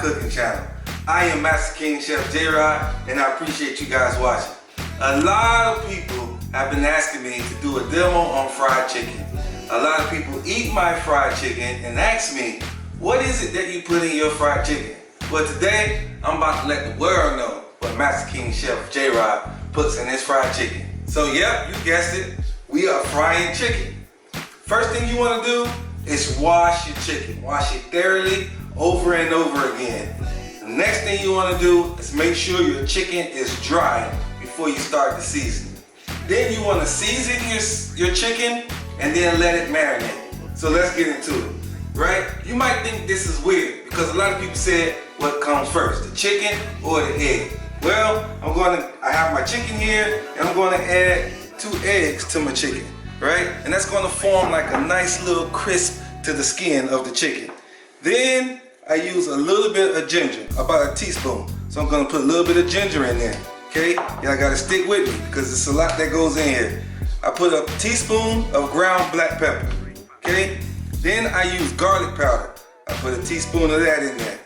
cooking channel. I am Master King Chef Jerod, and I appreciate you guys watching. A lot of people have been asking me to do a demo on fried chicken. A lot of people eat my fried chicken and ask me, what is it that you put in your fried chicken? Well, today, I'm about to let the world know what Master King Chef Jerod puts in his fried chicken. So yep, you guessed it, we are frying chicken. First thing you want to do is wash your chicken. Wash it thoroughly over and over again. The next thing you want to do is make sure your chicken is dry before you start the seasoning. Then you want to season your chicken and then let it marinate. So let's get into it, right? You might think this is weird because a lot of people said what comes first, the chicken or the egg. Well, I have my chicken here and I'm going to add 2 eggs to my chicken, right? And that's going to form like a nice little crisp to the skin of the chicken. Then I use a little bit of ginger, about a teaspoon. So I'm going to put a little bit of ginger in there, okay? Y'all got to stick with me because it's a lot that goes in here. I put a teaspoon of ground black pepper, okay? Then I use garlic powder. I put a teaspoon of that in there.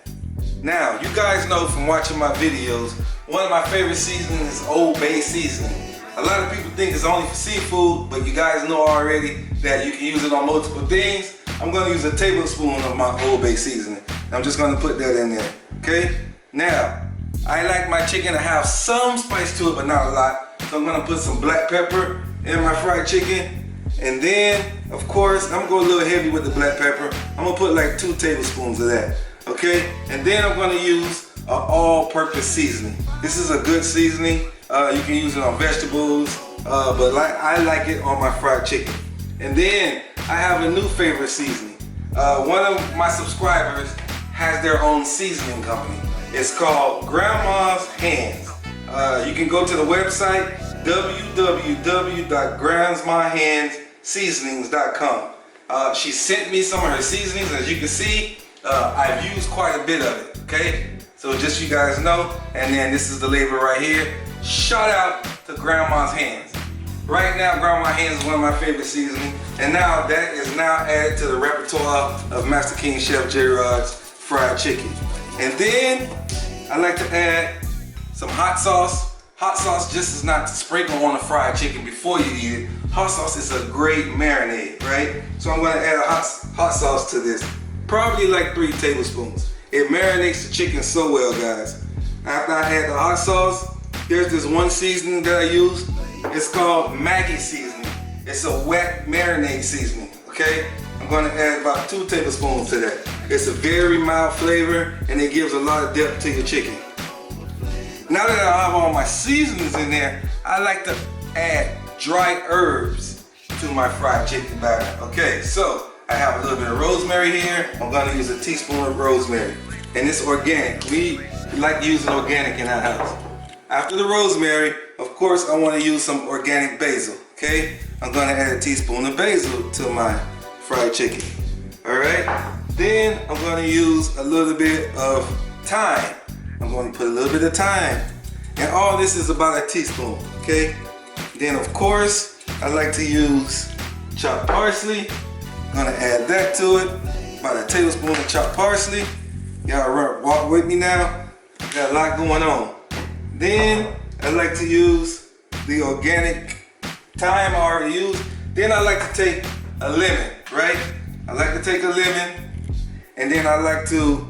Now, you guys know from watching my videos, one of my favorite seasonings is Old Bay seasoning. A lot of people think it's only for seafood, but you guys know already that you can use it on multiple things. I'm going to use a tablespoon of my Old Bay seasoning. I'm just going to put that in there, okay? Now, I like my chicken to have some spice to it, but not a lot. So I'm going to put some black pepper in my fried chicken. And then, of course, I'm going to go a little heavy with the black pepper. I'm going to put like 2 tablespoons of that, okay? And then I'm going to use an all-purpose seasoning. This is a good seasoning. You can use it on vegetables, but I like it on my fried chicken. And then I have a new favorite seasoning. One of my subscribers has their own seasoning company. It's called Grandma's Hands. You can go to the website www.grandma'shandsseasonings.com. She sent me some of her seasonings. As you can see, I've used quite a bit of it, okay? So just you guys know, and then this is the label right here. Shout out to Grandma's Hands. Right now, Grandma's Hands is one of my favorite seasonings, and now that is now added to the repertoire of Master King Chef Jerod's fried chicken. And then I like to add some hot sauce. Hot sauce just is not to sprinkle on the fried chicken before you eat it. Hot sauce is a great marinade, right? So I'm going to add a hot sauce to this, probably like 3 tablespoons. It marinates the chicken so well, guys. After I add the hot sauce, there's this one seasoning that I use. It's called Maggi seasoning. It's a wet marinade seasoning, okay? I'm gonna add about 2 tablespoons to that. It's a very mild flavor and it gives a lot of depth to your chicken. Now that I have all my seasonings in there, I like to add dry herbs to my fried chicken batter. Okay, so I have a little bit of rosemary here. I'm gonna use a teaspoon of rosemary. And it's organic. We like using organic in our house. After the rosemary, of course, I want to use some organic basil, okay? I'm going to add a teaspoon of basil to my fried chicken, all right? Then I'm going to use a little bit of thyme. I'm going to put a little bit of thyme. And all this is about a teaspoon, okay? Then, of course, I like to use chopped parsley. I'm going to add that to it, about a tablespoon of chopped parsley. Y'all walk with me now. Got a lot going on. Then I like to use the organic thyme I already used. Then I like to take a lemon, right? I like to take a lemon and then I like to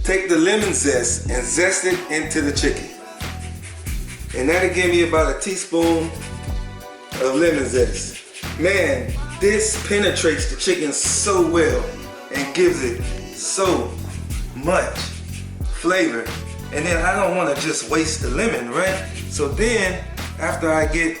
take the lemon zest and zest it into the chicken. And that'll give me about a teaspoon of lemon zest. Man, this penetrates the chicken so well and gives it so much flavor. And then I don't want to just waste the lemon, right? So then, after I get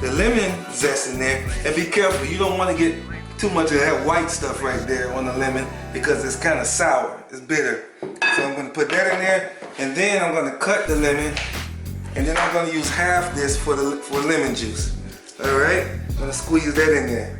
the lemon zest in there, and be careful, you don't want to get too much of that white stuff right there on the lemon because it's kind of sour, it's bitter. So I'm going to put that in there, and then I'm going to cut the lemon, and then I'm going to use half this for lemon juice. All right? I'm going to squeeze that in there.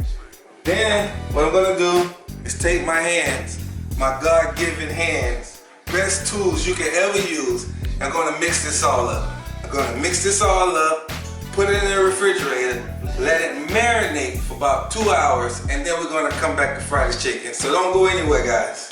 Then, what I'm going to do is take my hands, my God-given hands, best tools you can ever use. I'm gonna mix this all up. I'm gonna mix this all up, put it in the refrigerator, let it marinate for about 2 hours, and then we're gonna come back to fry the chicken. So don't go anywhere, guys.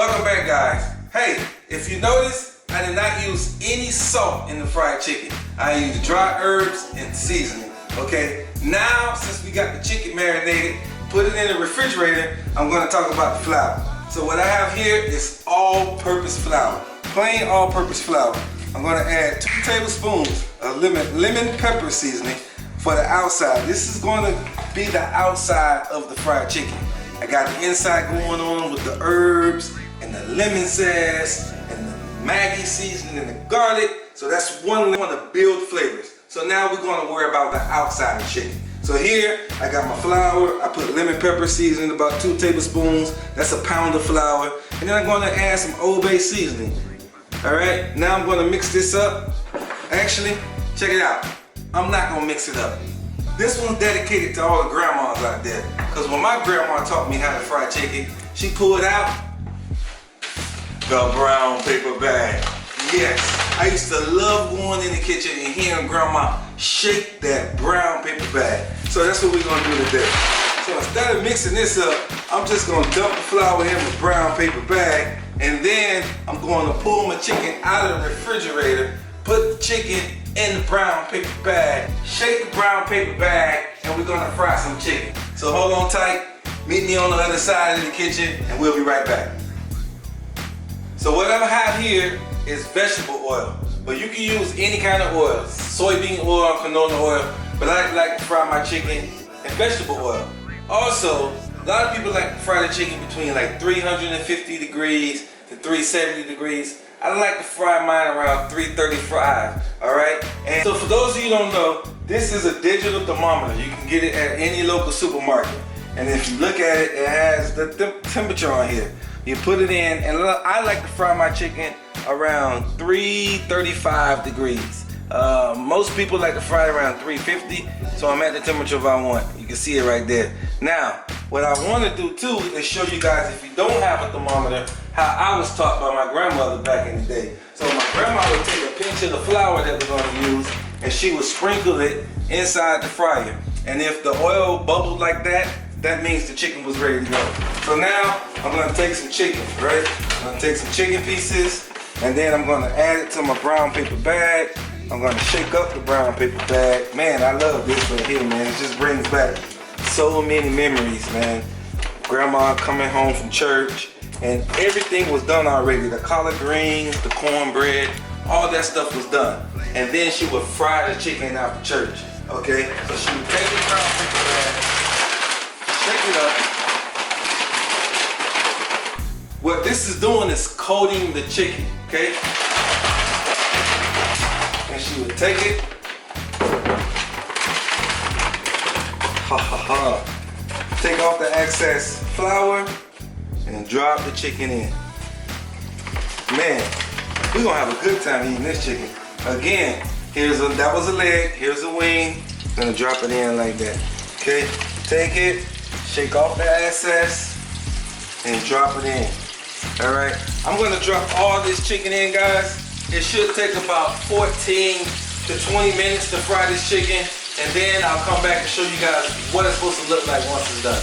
Welcome back, guys. Hey, if you notice, I did not use any salt in the fried chicken. I used dry herbs and seasoning, okay? Now, since we got the chicken marinated, put it in the refrigerator, I'm gonna talk about the flour. So what I have here is all-purpose flour, plain all-purpose flour. I'm gonna add 2 tablespoons of lemon pepper seasoning for the outside. This is gonna be the outside of the fried chicken. I got the inside going on with the herbs and the lemon zest and the Maggi seasoning and the garlic. So that's one way to build flavors. So now we're gonna worry about the outside of chicken. So here, I got my flour. I put lemon pepper seasoning, about 2 tablespoons. That's a pound of flour. And then I'm gonna add some Old Bay seasoning. All right, now I'm gonna mix this up. Actually, check it out. I'm not gonna mix it up. This one's dedicated to all the grandmas out there. Cause when my grandma taught me how to fry chicken, she pulled out the brown paper bag. Yes, I used to love going in the kitchen and hearing grandma shake that brown paper bag. So that's what we're gonna do today. So instead of mixing this up, I'm just gonna dump the flour in the brown paper bag, and then I'm gonna pull my chicken out of the refrigerator, put the chicken in the brown paper bag, shake the brown paper bag, and we're gonna fry some chicken. So hold on tight, meet me on the other side of the kitchen, and we'll be right back. So what I have here is vegetable oil, but you can use any kind of oil, soybean oil, canola oil, but I like to fry my chicken in vegetable oil. Also, a lot of people like to fry the chicken between like 350 degrees to 370 degrees. I like to fry mine around 335, all right? And so for those of you who don't know, this is a digital thermometer. You can get it at any local supermarket. And if you look at it, it has the temperature on here. You put it in, and I like to fry my chicken around 335 degrees. Most people like to fry it around 350, so I'm at the temperature I want. You can see it right there. Now, what I want to do too is show you guys, if you don't have a thermometer, how I was taught by my grandmother back in the day. So my grandma would take a pinch of the flour that we're going to use, and she would sprinkle it inside the fryer. And if the oil bubbled like that, that means the chicken was ready to go. So now I'm gonna take some chicken, right? I'm gonna take some chicken pieces, and then I'm gonna add it to my brown paper bag. I'm gonna shake up the brown paper bag. Man, I love this right here, man. It just brings back so many memories, man. Grandma coming home from church, and everything was done already. The collard greens, the cornbread, all that stuff was done. And then she would fry the chicken after church, okay? So she would take the brown paper bag, shake it up. What this is doing is coating the chicken, okay? And she would take it. Take off the excess flour and drop the chicken in. Man, we're gonna have a good time eating this chicken. Again, that was a leg, here's a wing. Gonna drop it in like that, okay? Take it, shake off the excess, and drop it in. All right, I'm gonna drop all this chicken in, guys. It should take about 14 to 20 minutes to fry this chicken, and then I'll come back and show you guys what it's supposed to look like once it's done.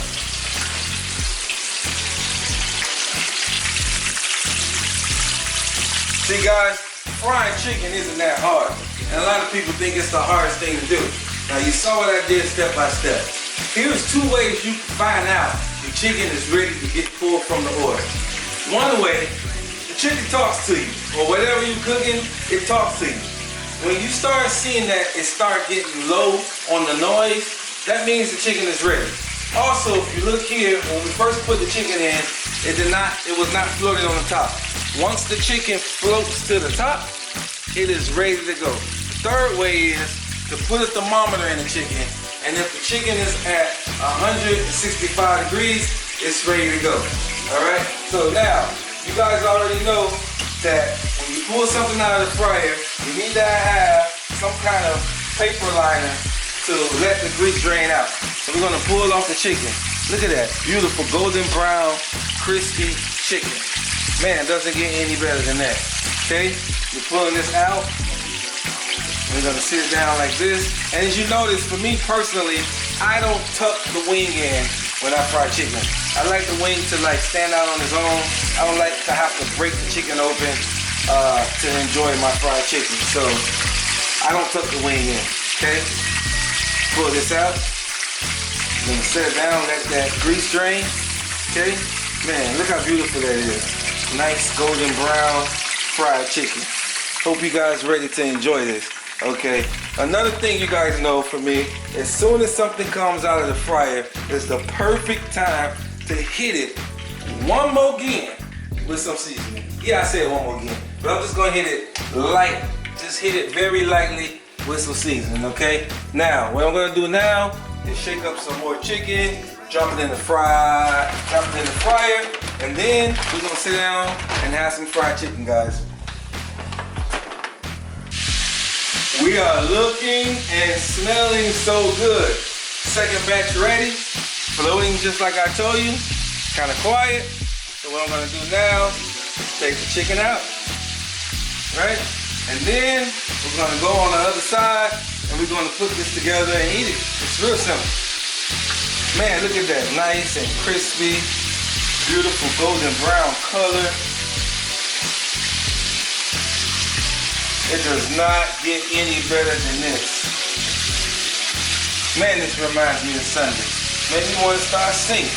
See guys, frying chicken isn't that hard, and a lot of people think it's the hardest thing to do. Now you saw what I did step by step. Here's 2 ways you can find out the chicken is ready to get pulled from the oil. One way, the chicken talks to you, or whatever you're cooking, it talks to you. When you start seeing that it start getting low on the noise, that means the chicken is ready. Also, if you look here, when we first put the chicken in, it was not floating on the top. Once the chicken floats to the top, it is ready to go. The third way is to put a thermometer in the chicken, and if the chicken is at 165 degrees, it's ready to go. All right, so now, you guys already know that when you pull something out of the fryer, you need to have some kind of paper liner to let the grease drain out. So we're gonna pull off the chicken. Look at that, beautiful golden brown, crispy chicken. Man, it doesn't get any better than that. Okay, you're pulling this out. We're gonna sit it down like this. And as you notice, for me personally, I don't tuck the wing in when I fry chicken. I like the wing to like stand out on its own. I don't like to have to break the chicken open to enjoy my fried chicken. So I don't tuck the wing in, okay? Pull this out. I'm gonna set it down, let that grease drain, okay? Man, look how beautiful that is. Nice golden brown fried chicken. Hope you guys ready to enjoy this, okay? Another thing you guys know for me, as soon as something comes out of the fryer, it's the perfect time to hit it one more again with some seasoning. Yeah, I said one more again, but I'm just gonna hit it light. Just hit it very lightly with some seasoning, okay? Now, what I'm gonna do now is shake up some more chicken, drop it in the fryer, and then we're gonna sit down and have some fried chicken, guys. We are looking and smelling so good. Second batch ready, floating just like I told you, kind of quiet. So what I'm gonna do now is take the chicken out, right? And then we're gonna go on the other side and we're gonna put this together and eat it. It's real simple. Man, look at that, nice and crispy, beautiful golden brown color. It does not get any better than this. Man, this reminds me of Sunday. Made me want to start singing.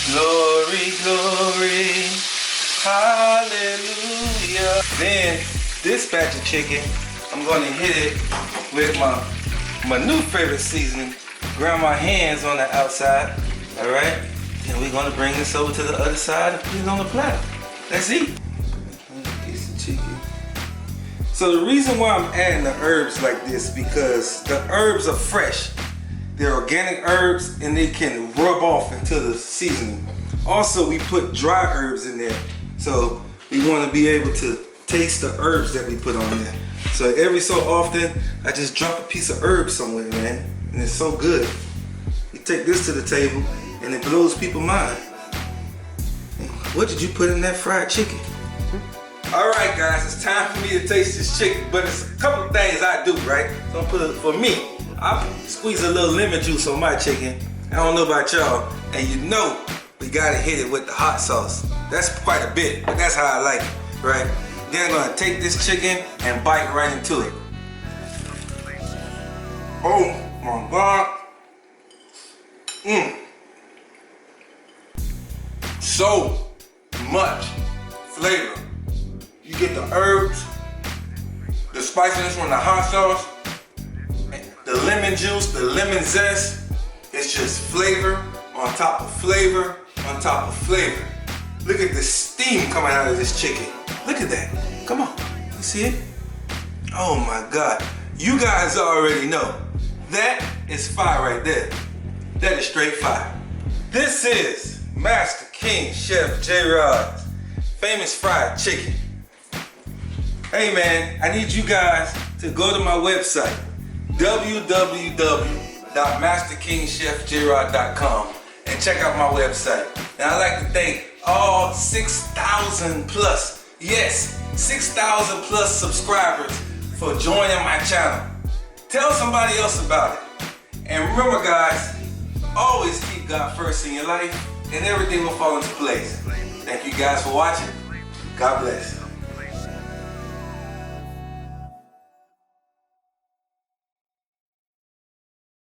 Glory, glory, hallelujah. Then this batch of chicken, I'm going to hit it with my new favorite seasoning. Ground my hands on the outside, all right? And we're going to bring this over to the other side and put it on the platter. Let's eat. Piece of chicken. So the reason why I'm adding the herbs like this, because the herbs are fresh. They're organic herbs and they can rub off into the seasoning. Also, we put dry herbs in there. So we want to be able to taste the herbs that we put on there. So every so often, I just drop a piece of herb somewhere, man. And it's so good. You take this to the table and it blows people's mind. What did you put in that fried chicken? Alright guys, it's time for me to taste this chicken, but it's a couple of things I do, right? So for me, I squeeze a little lemon juice on my chicken. I don't know about y'all, and you know we gotta hit it with the hot sauce. That's quite a bit, but that's how I like it, right? Then I'm gonna take this chicken and bite right into it. Oh my God. So much flavor. You get the herbs, the spiciness from the hot sauce, the lemon juice, the lemon zest. It's just flavor on top of flavor on top of flavor. Look at the steam coming out of this chicken. Look at that. Come on. You see it? Oh my God. You guys already know. That is fire right there. That is straight fire. This is Master King Chef Jerod's famous fried chicken. Hey man, I need you guys to go to my website, www.masterkingchefjerod.com, and check out my website. And I'd like to thank all 6,000 plus, yes, 6,000 plus subscribers for joining my channel. Tell somebody else about it. And remember guys, always keep God first in your life and everything will fall into place. Thank you guys for watching. God bless.